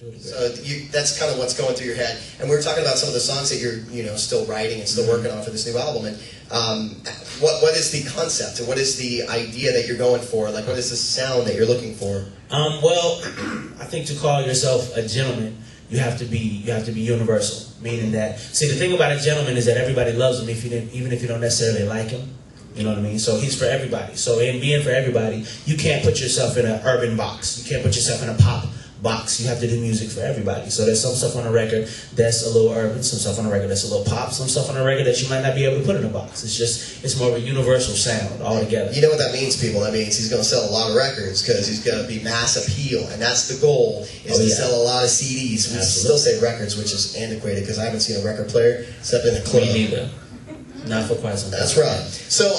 to a degree. So that's kind of what's going through your head. And we were talking about some of the songs that you're, still writing and still working on for this new album. And what is the concept and what is the idea that you're going for? Like, what is the sound that you're looking for? Well, I think to call yourself a gentleman, you have to be universal. Meaning that, see, the thing about a gentleman is that everybody loves him even if you don't necessarily like him. You know what I mean? So he's for everybody. So in being for everybody, you can't put yourself in an urban box. You can't put yourself in a pop box. You have to do music for everybody. So there's some stuff on the record that's a little urban, some stuff on the record that's a little pop, some stuff on the record that you might not be able to put in a box. It's more of a universal sound altogether. You know what that means, people? That means he's going to sell a lot of records because he's going to be mass appeal, and that's the goal, is to sell a lot of CDs. We still say records, which is antiquated because I haven't seen a record player except in a club. Me neither. Not for quite some time. That's right. So,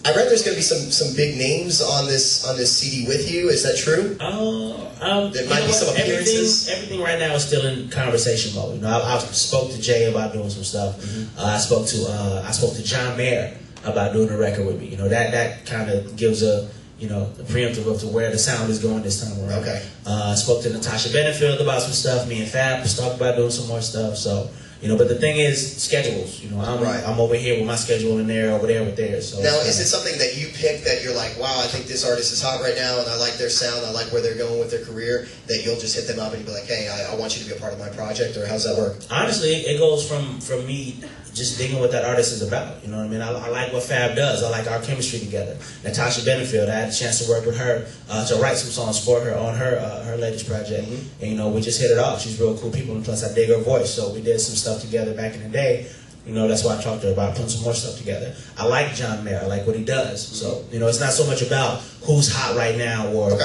I read there's going to be some big names on this CD with you. Is that true? There might be some appearances. Everything right now is still in conversation mode. I spoke to Jay about doing some stuff. I spoke to John Mayer about doing a record with me. That kind of gives a preemptive of to where the sound is going this time around. Okay. I spoke to Natasha Benefield about some stuff. Me and Fab was talking about doing some more stuff. So. But the thing is, schedules. I'm over here with my schedule and they're over there with theirs. So now, is it something that you pick that you're like, wow, I think this artist is hot right now and I like their sound, I like where they're going with their career, that you'll just hit them up and you'll be like, hey, I want you to be a part of my project, or how's that work? Honestly, it goes from me just digging what that artist is about. You know what I mean? I like what Fab does. I like our chemistry together. Natasha Benefield, I had a chance to work with her to write some songs for her on her latest project. And we just hit it off. She's real cool people, and plus I dig her voice. So we did some stuff together back in the day. That's why I talked to her about putting some more stuff together. I like John Mayer. I like what he does. So, it's not so much about who's hot right now or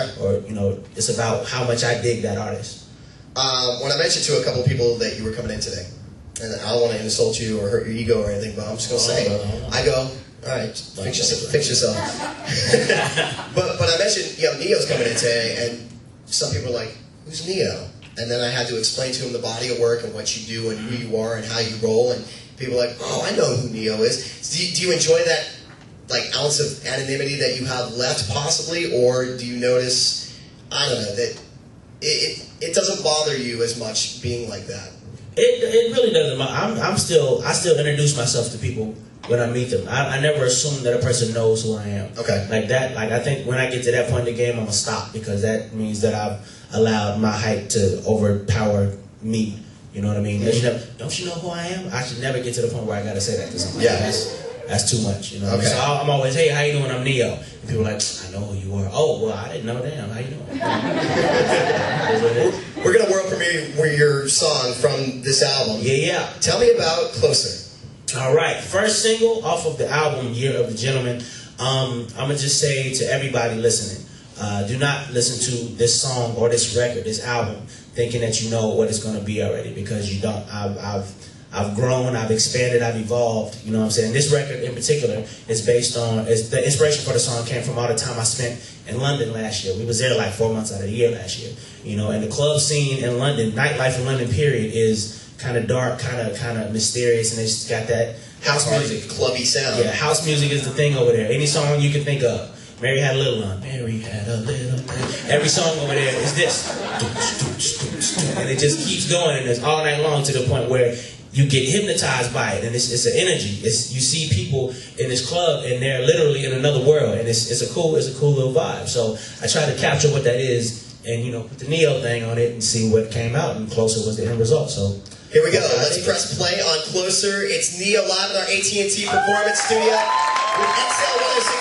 it's about how much I dig that artist. When I mentioned to a couple of people that you were coming in today, and I don't want to insult you or hurt your ego or anything, but I'm just going to say, I go, all right, fix yourself. but I mentioned, Neo's coming in today, and some people are like, who's Neo? And then I had to explain to him the body of work and what you do and who you are and how you roll, and people are like, oh, I know who Neo is. Do you enjoy that ounce of anonymity that you have left possibly, or do you notice, I don't know, that it doesn't bother you as much being like that? It really doesn't. I still introduce myself to people when I meet them. I never assume that a person knows who I am. Okay. Like that. Like I think when I get to that point in the game, I'm gonna stop, because that means that I've allowed my hype to overpower me. You know what I mean? Don't you know who I am? I should never get to the point where I gotta say that to somebody. Yeah. That's too much. You know. Okay. So I'm always, hey, how you doing? I'm Neo. And people are like, I know who you are. Oh, well, I didn't know. Damn, how you doing? We're gonna world premiere your song from this album. Yeah. Tell me about Closer. All right, first single off of the album Year of the Gentleman. I'm gonna just say to everybody listening, do not listen to this song or this record, this album, thinking that you know what it's gonna be already, because you don't. I've grown, I've expanded, I've evolved. You know what I'm saying? This record in particular is based on, the inspiration for the song came from all the time I spent in London last year. We was there like 4 months out of the year last year. And the club scene in London, nightlife in London, period, is kind of dark, kind of mysterious, and it's got that house music, clubby sound. Yeah, house music is the thing over there. Any song you can think of. Mary Had a Little One. Mary had a little one. Every song over there is this. And it just keeps going, and it's all night long, to the point where you get hypnotized by it, and it's an energy. You see people in this club, and they're literally in another world, and it's a cool little vibe. So I try to capture what that is, and put the Neo thing on it, and see what came out, and Closer was the end result. So here we go. Let's press play on Closer. It's Neo live in our AT&T Performance Studio with XL 106.